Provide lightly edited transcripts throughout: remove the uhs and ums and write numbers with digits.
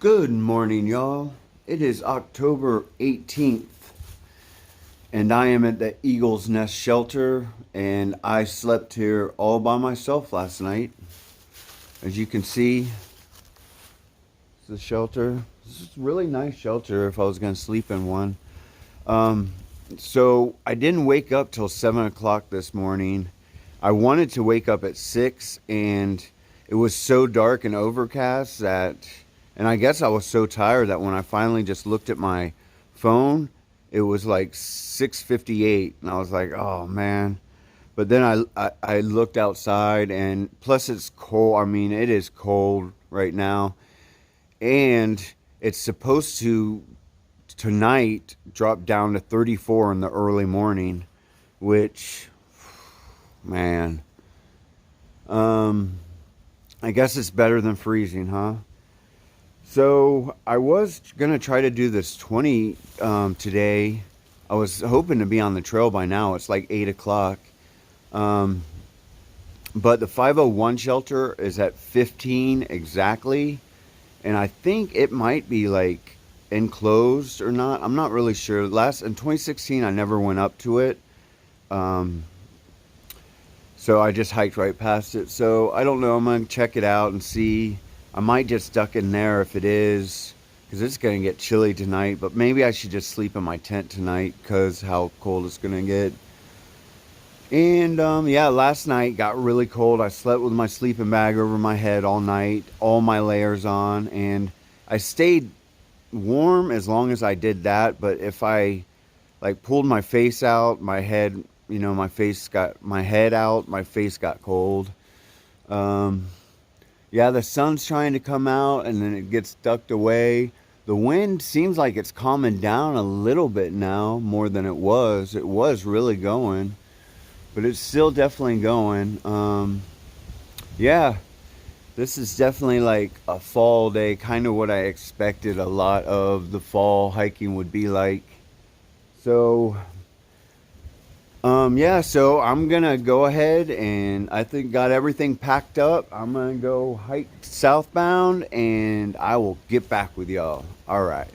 Good morning, y'all. It is October 18th, and I am at the Eagle's Nest shelter, and I slept here all by myself last night. As you can see, it's the shelter. This is a really nice shelter if I was going to sleep in one. So I didn't wake up till 7 o'clock this morning. I wanted to wake up at 6, and it was so dark and overcast that... And I guess I was so tired that when I finally just looked at my phone, it was like 6:58, and I was like, oh man. But then I looked outside, and plus it's cold. I mean, it is cold right now. And it's supposed to, tonight, drop down to 34 in the early morning, which, man. I guess it's better than freezing, huh? So I was going to try to do this 20 today. I was hoping to be on the trail by now. It's like 8 o'clock. But the 501 shelter is at 15 exactly. And I think it might be like enclosed or not. I'm not really sure. In 2016, I never went up to it. So I just hiked right past it. So I don't know. I'm going to check it out and see. I might just duck in there if it is, because it's going to get chilly tonight. But maybe I should just sleep in my tent tonight because how cold it's going to get. And yeah, last night got really cold. I slept with my sleeping bag over my head all night, all my layers on. And I stayed warm as long as I did that. But if I like pulled my face out, my head, my head out, my face got cold. Yeah, the sun's trying to come out and then it gets ducked away. The wind seems like it's calming down a little bit now, more than it was. It was really going, but it's still definitely going. Yeah, this is definitely like a fall day, kind of what I expected a lot of the fall hiking would be like. So... yeah, so I'm gonna go ahead and I think got everything packed up. I'm gonna go hike southbound and I will get back with y'all. All right.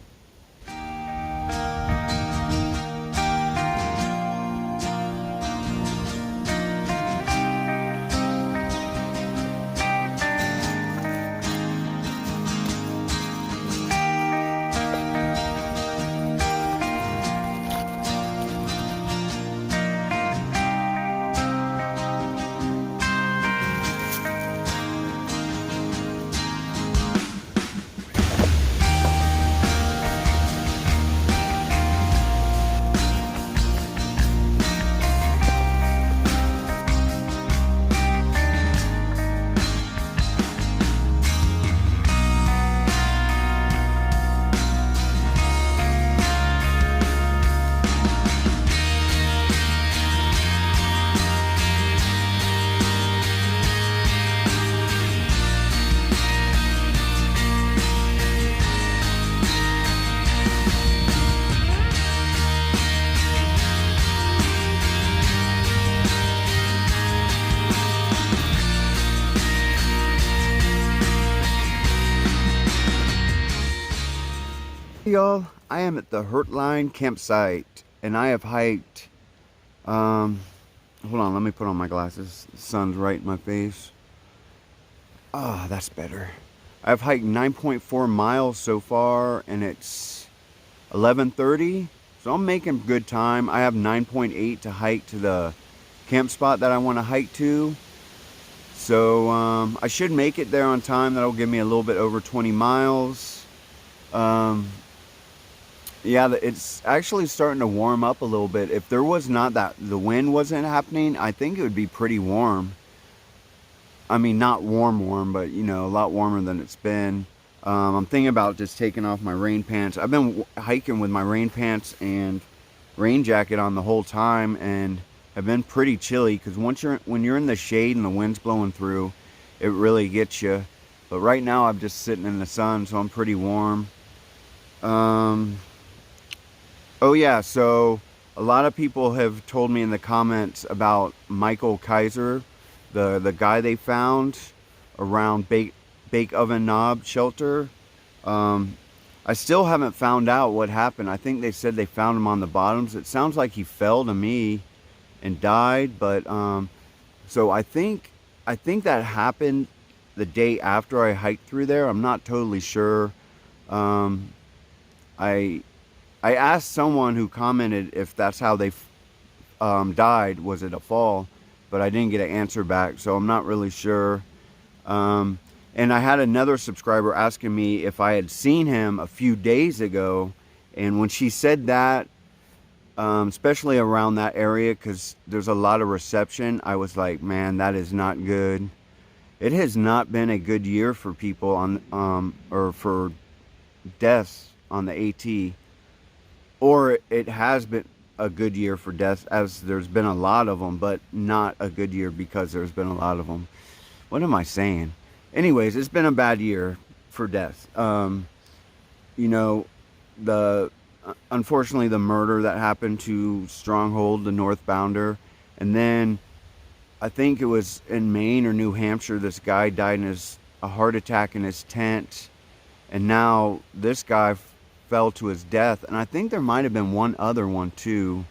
Y'all, I am at the Hurtline campsite and I have hiked hold on, let me put on my glasses. The sun's right in my face. Ah, that's better. I've hiked 9.4 miles so far and it's 11:30, so I'm making good time. I have 9.8 to hike to the camp spot that I want to hike to. So I should make it there on time. That'll give me a little bit over 20 miles. Yeah, it's actually starting to warm up a little bit. If there was not that, the wind wasn't happening, I think it would be pretty warm. I mean, not warm, but, a lot warmer than it's been. I'm thinking about just taking off my rain pants. I've been hiking with my rain pants and rain jacket on the whole time, and have been pretty chilly, because when you're in the shade and the wind's blowing through, it really gets you. But right now, I'm just sitting in the sun, so I'm pretty warm. Oh yeah, so a lot of people have told me in the comments about Michael Kaiser, the guy they found around Bake Oven Knob shelter. I still haven't found out what happened. I think they said they found him on the bottoms. It sounds like he fell to me and died, but so I think that happened the day after I hiked through there. I'm not totally sure. Um, I I asked someone who commented if that's how they died. Was it a fall? But I didn't get an answer back, so I'm not really sure. Um, and I had another subscriber asking me if I had seen him a few days ago, and when she said that, especially around that area, because there's a lot of reception, I was like, man, that is not good. It has not been a good year for people on, or for deaths on the AT, or it has been a good year for deaths, as there's been a lot of them, but not a good year because there's been a lot of them. What am I saying? Anyways, it's been a bad year for deaths. You know, the unfortunately the murder that happened to Stronghold, the northbounder, and then I think it was in Maine or New Hampshire, this guy died in a heart attack in his tent, and now this guy fell to his death, and I think there might have been one other one too.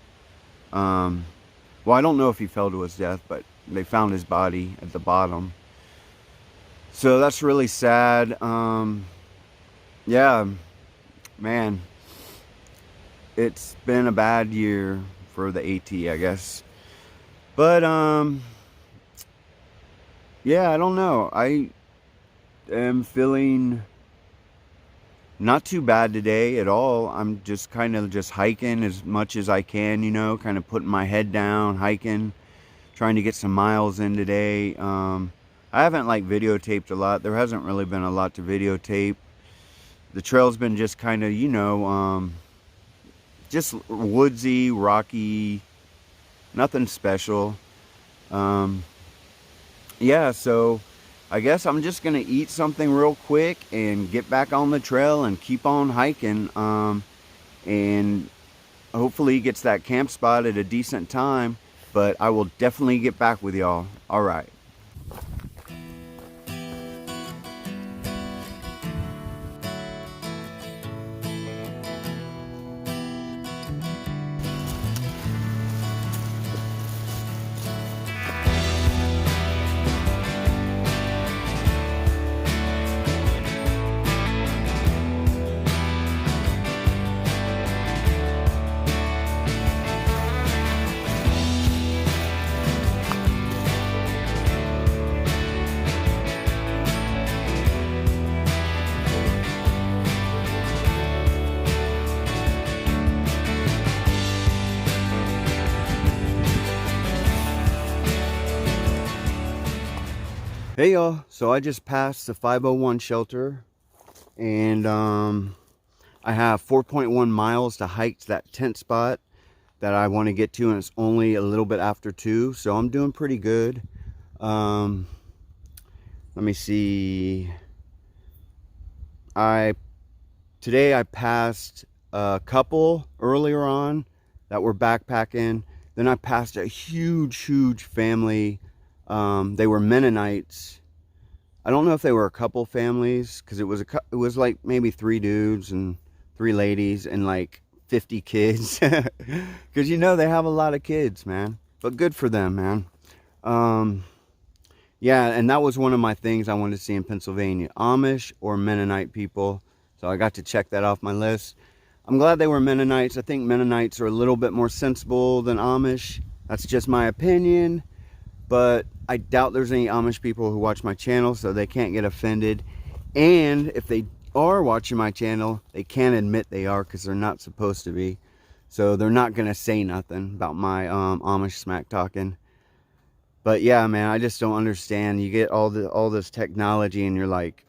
Well, I don't know if he fell to his death, but they found his body at the bottom. So that's really sad. Yeah, man, it's been a bad year for the AT, I guess. But yeah, I don't know. I am feeling not too bad today at all. I'm just kind of just hiking as much as I can, you know, kind of putting my head down, hiking, trying to get some miles in today. I haven't like videotaped a lot. There hasn't really been a lot to videotape. The trail's been just kind of, you know, just woodsy, rocky, nothing special. Yeah, so I guess I'm just gonna eat something real quick and get back on the trail and keep on hiking. And hopefully gets that camp spot at a decent time. But I will definitely get back with y'all. All right. Hey y'all, so I just passed the 501 shelter, and I have 4.1 miles to hike to that tent spot that I want to get to, and it's only a little bit after 2, so I'm doing pretty good. Let me see. Today I passed a couple earlier on that were backpacking. Then I passed a huge family. They were Mennonites. I don't know if they were a couple families, because it was like maybe 3 dudes and 3 ladies and like 50 kids. Because you know they have a lot of kids, man. But good for them, man. Yeah, and that was one of my things I wanted to see in Pennsylvania: Amish or Mennonite people. So I got to check that off my list. I'm glad they were Mennonites. I think Mennonites are a little bit more sensible than Amish. That's just my opinion. But I doubt there's any Amish people who watch my channel, so they can't get offended. And if they are watching my channel, they can't admit they are, because they're not supposed to be. So they're not going to say nothing about my Amish smack talking. But yeah, man, I just don't understand. You get all this technology and you're like,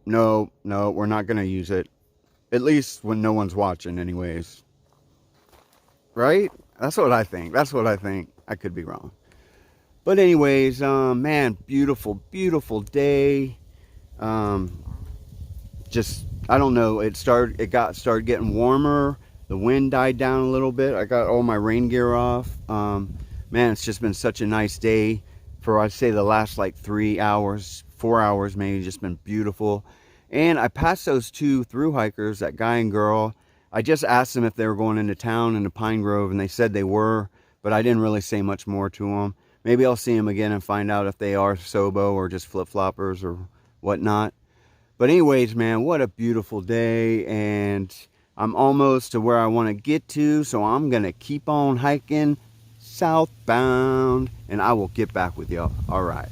no, we're not going to use it. At least when no one's watching anyways. Right? That's what I think. I could be wrong. But anyways, man, beautiful day. Just, I don't know, it started getting warmer. The wind died down a little bit. I got all my rain gear off. Man, it's just been such a nice day for, I'd say, the last like 3 hours, 4 hours maybe. Just been beautiful. And I passed those two through hikers, that guy and girl. I just asked them if they were going into town into Pine Grove, and they said they were, but I didn't really say much more to them. Maybe I'll see them again and find out if they are Sobo or just flip-floppers or whatnot. But anyways, man, what a beautiful day, and I'm almost to where I want to get to, so I'm going to keep on hiking southbound, and I will get back with y'all. All right.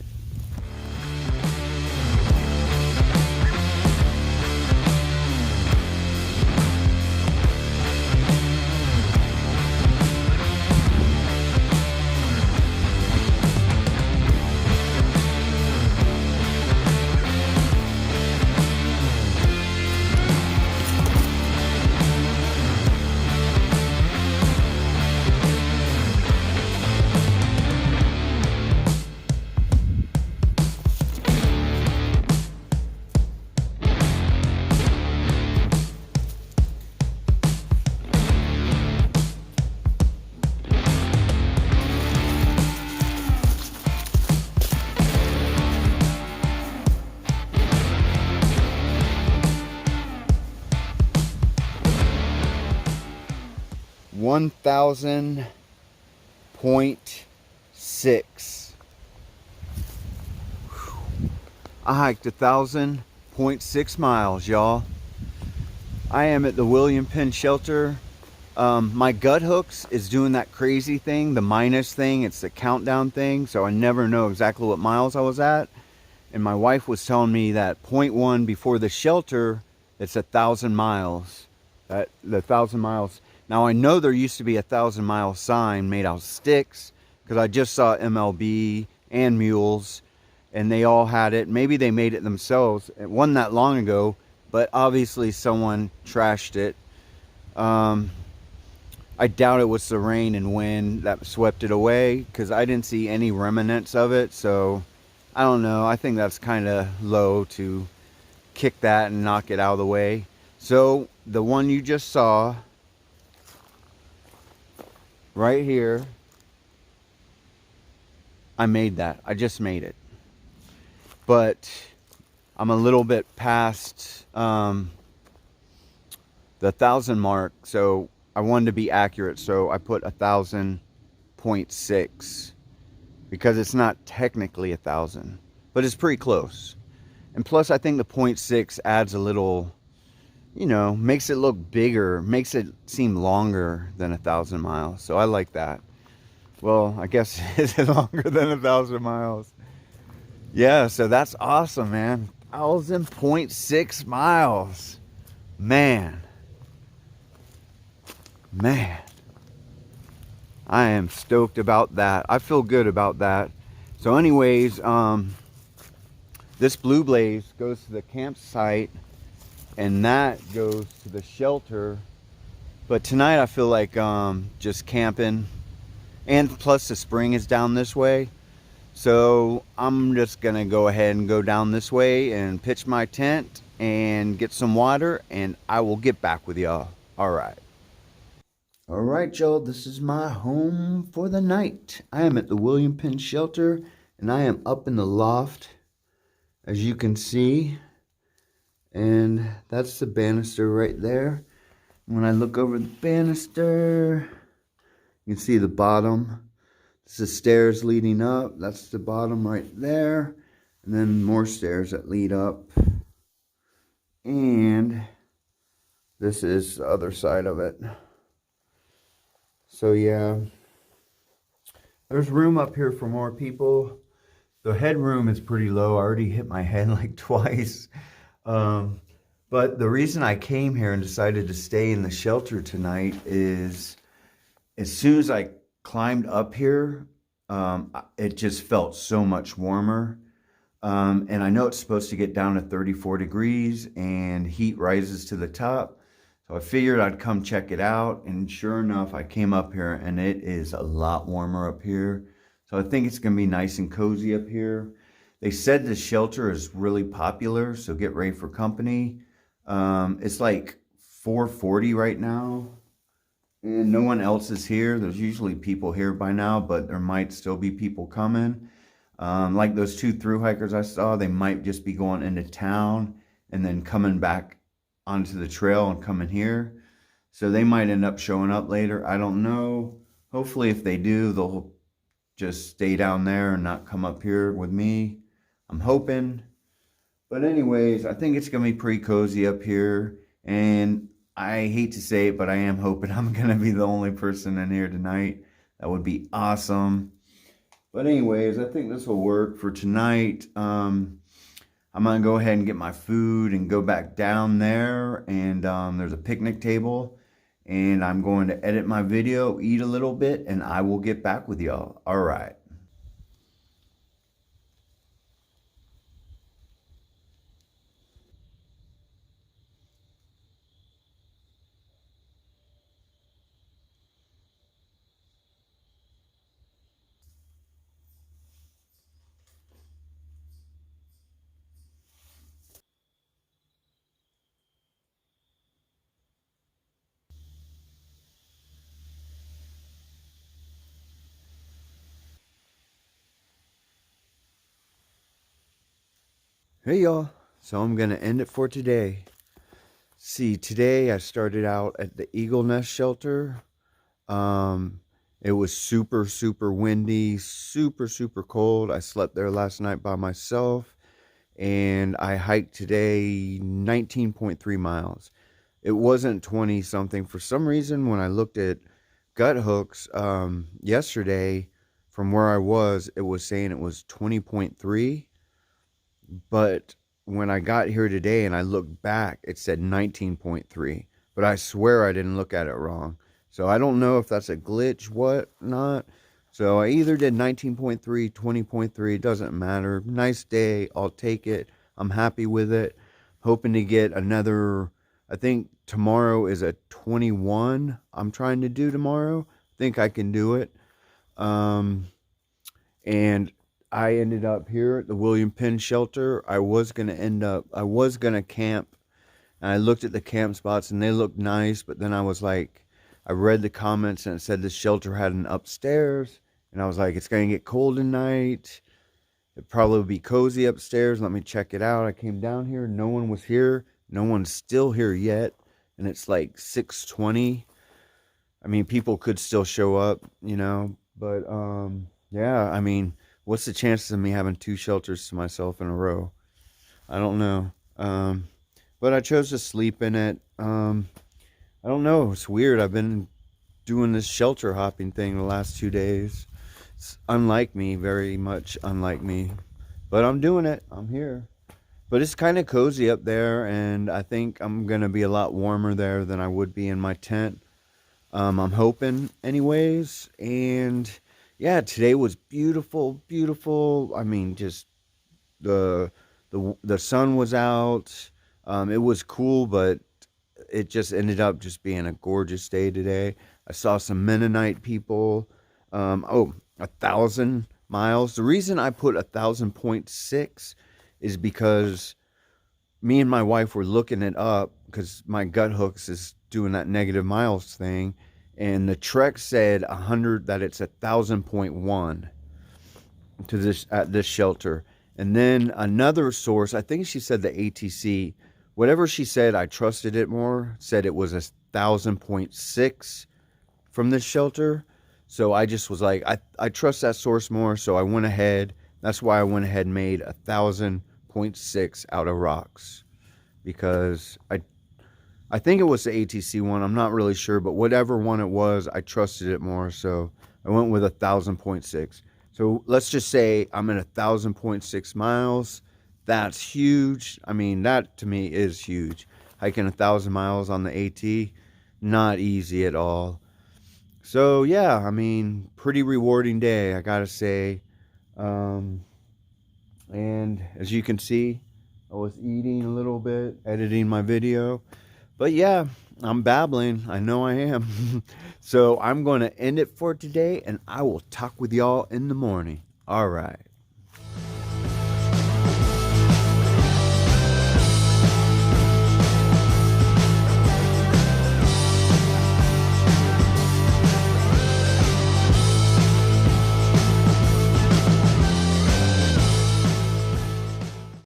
1,000.6. I hiked 1,000.6 miles, y'all. I am at the William Penn shelter. My gut hooks is doing that crazy thing, the minus thing. It's the countdown thing, so I never know exactly what miles I was at. And my wife was telling me that point one before the shelter, it's 1,000 miles. The 1,000 miles. Now I know there used to be a 1,000-mile sign made out of sticks, because I just saw MLB and Mules, and they all had it. Maybe they made it themselves. It wasn't that long ago, but obviously someone trashed it. I doubt it was the rain and wind that swept it away, because I didn't see any remnants of it. So I don't know. I think that's kind of low to kick that and knock it out of the way. So the one you just saw right here, I made that. I just made it. But I'm a little bit past the 1,000 mark, so I wanted to be accurate, so I put 1,000.6, because it's not technically 1,000, but it's pretty close. And plus, I think the 0.6 adds a little, you know, makes it look bigger, makes it seem longer than 1,000 miles. So I like that. Well, I guess it's longer than 1,000 miles. Yeah, so that's awesome, man. 1,000.6 miles. Man, I am stoked about that. I feel good about that. So anyways, this Blue Blaze goes to the campsite, and that goes to the shelter. But tonight I feel like just camping, and plus the spring is down this way, so I'm just gonna go ahead and go down this way and pitch my tent and get some water, and I will get back with y'all. All right, y'all, this is my home for the night. I am at the William Penn shelter, and I am up in the loft, as you can see, and that's the banister right there. When I look over the banister, you can see the bottom. This is stairs leading up. That's the bottom right there. And then more stairs that lead up. And this is the other side of it. So yeah, there's room up here for more people. The headroom is pretty low. I already hit my head like twice. But the reason I came here and decided to stay in the shelter tonight is, as soon as I climbed up here, it just felt so much warmer. And I know it's supposed to get down to 34 degrees and heat rises to the top. So I figured I'd come check it out. And sure enough, I came up here and it is a lot warmer up here. So I think it's going to be nice and cozy up here. They said the shelter is really popular, so get ready for company. It's like 4:40 right now. And no one else is here. There's usually people here by now, but there might still be people coming. Like those two through hikers I saw, they might just be going into town and then coming back onto the trail and coming here. So they might end up showing up later. I don't know. Hopefully if they do, they'll just stay down there and not come up here with me. I'm hoping. But anyways, I think it's going to be pretty cozy up here. And I hate to say it, but I am hoping I'm going to be the only person in here tonight. That would be awesome. But anyways, I think this will work for tonight. I'm going to go ahead and get my food and go back down there. And there's a picnic table. And I'm going to edit my video, eat a little bit, and I will get back with y'all. All right. Hey y'all, so I'm gonna end it for today. See, today I started out at the Eagle Nest shelter. It was super windy, super cold. I slept there last night by myself, and I hiked today 19.3 miles. It wasn't 20 something. For some reason, when I looked at gut hooks yesterday from where I was, it was saying it was 20.3. But when I got here today and I looked back, it said 19.3. But I swear I didn't look at it wrong. So I don't know if that's a glitch, what not. So I either did 19.3, 20.3, doesn't matter. Nice day, I'll take it. I'm happy with it. Hoping to get another, I think tomorrow is a 21 I'm trying to do tomorrow. Think I can do it. And I ended up here at the William Penn shelter. I was going to camp. And I looked at the camp spots and they looked nice. But then I was like, I read the comments and it said the shelter had an upstairs. And I was like, it's going to get cold tonight. It probably would be cozy upstairs. Let me check it out. I came down here. No one was here. No one's still here yet. And it's like 6:20. I mean, people could still show up, you know. But, yeah, I mean, what's the chances of me having 2 shelters to myself in a row? I don't know. But I chose to sleep in it. I don't know. It's weird. I've been doing this shelter hopping thing the last 2 days. It's unlike me, very much unlike me. But I'm doing it. I'm here. But it's kind of cozy up there, and I think I'm going to be a lot warmer there than I would be in my tent. I'm hoping anyways. And yeah, today was beautiful. I mean, just the sun was out. It was cool, but it just ended up just being a gorgeous day today. I saw some Mennonite people. 1,000 miles. The reason I put 1,000.6 is because me and my wife were looking it up because my gut hooks is doing that negative miles thing, and the Trek said 100 that it's 1,000.1 to this at this shelter. And then another source, I think she said the ATC, whatever she said, I trusted it more, said it was 1,000.6 from this shelter. So I just was like, I trust that source more, so I went ahead. That's why I went ahead and made 1,000.6 out of rocks, because I think it was the ATC one. I'm not really sure, but whatever one it was, I trusted it more, so I went with 1,000.6. So let's just say I'm at 1,000.6 miles. That's huge. I mean, that to me is huge. Hiking 1,000 miles on the AT, not easy at all. So yeah, I mean, pretty rewarding day, I gotta say. And as you can see, I was eating a little bit, editing my video. But yeah, I'm babbling. I know I am. So I'm going to end it for today, and I will talk with y'all in the morning. All right.